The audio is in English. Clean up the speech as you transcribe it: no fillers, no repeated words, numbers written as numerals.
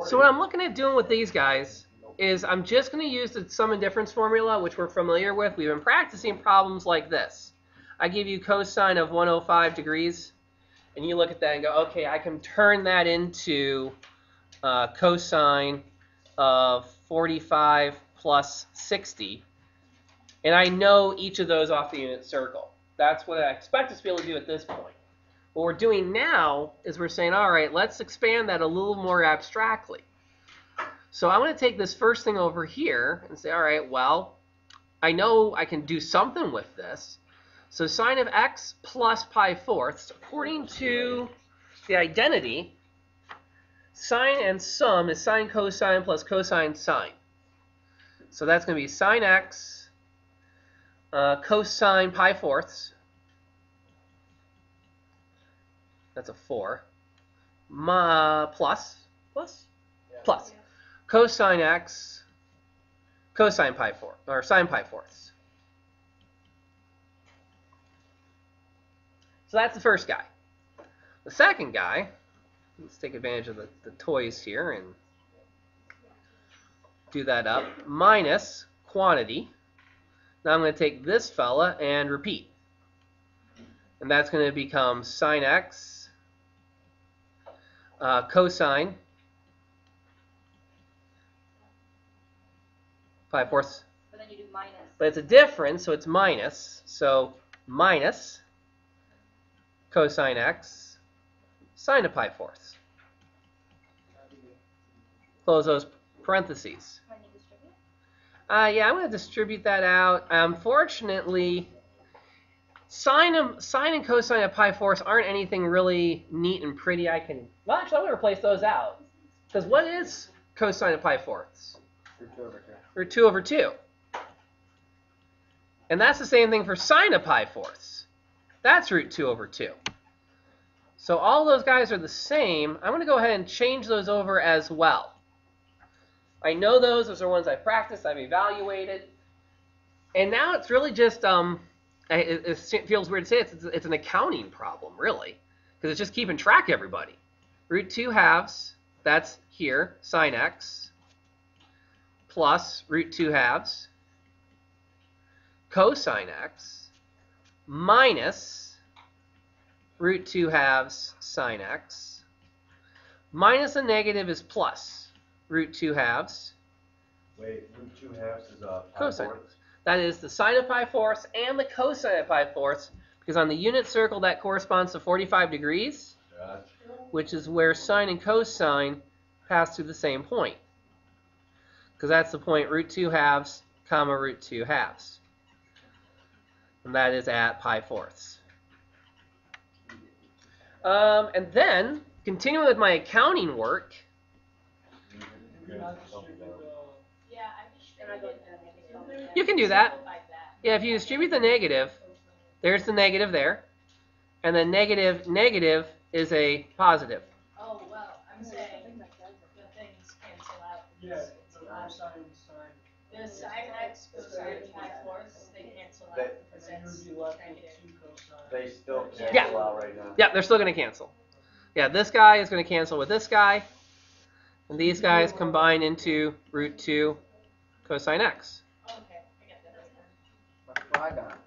So what I'm looking at doing with these guys is I'm just going to use the sum and difference formula, which we're familiar with. We've been practicing problems like this. I give you cosine of 105 degrees, and you look at that and go, okay, I can turn that into cosine of 45 plus 60, and I know each of those off the unit circle. That's what I expect us to be able to do at this point. What we're doing now is we're saying, all right, let's expand that a little more abstractly. So I'm going to take this first thing over here and say, all right, well, I know I can do something with this. So sine of x plus pi fourths, according to the identity, sine and sum is sine cosine plus cosine sine. So that's going to be sine x cosine pi fourths. That's a 4. Plus cosine x cosine pi fourths, or sine pi fourths. So that's the first guy. The second guy, let's take advantage of the toys here and do that up, minus quantity. Now I'm going to take this fella and repeat. And that's going to become sine x cosine pi fourths. But then you do minus. But it's a difference, so it's minus. So minus cosine x sine of pi fourths. Close those parentheses. When you distribute? Yeah, I'm going to distribute that out. Unfortunately, sine and cosine of pi fourths aren't anything really neat and pretty. Well, actually, I'm going to replace those out. Because what is cosine of pi fourths? Root 2 over 2. Root 2 over 2. And that's the same thing for sine of pi fourths. That's root 2 over 2. So all those guys are the same. I'm going to go ahead and change those over as well. I know those are ones I've practiced, I've evaluated. And now it's really just, it feels weird to say it's an accounting problem, really. Because it's just keeping track of everybody. Root 2 halves, that's here, sine x, plus root 2 halves, cosine x, minus root 2 halves sine x, minus a negative is plus root 2 halves. Wait, root 2 halves is pi cosine. fourths? That is the sine of pi fourths and the cosine of pi fourths, because on the unit circle that corresponds to 45 degrees, Gotcha. which is where sine and cosine pass through the same point. Because that's the point root 2 halves, comma root 2 halves. And that is at pi fourths. And then, continuing with my accounting work, you can do that. Yeah, if you distribute the negative, there's the negative there. And then negative is a positive. Oh, well, I'm saying the things cancel out. Yeah, so cosine and sine. The sine x cosine pi fourths, they cancel out because And that's you would be left with negative. 2 cosine. They still cancel Yeah. out right now. Yeah, they're still going to cancel. Yeah, this guy is going to cancel with this guy. And these guys combine into root 2 cosine x. Oh, okay, I get that. That's what I got.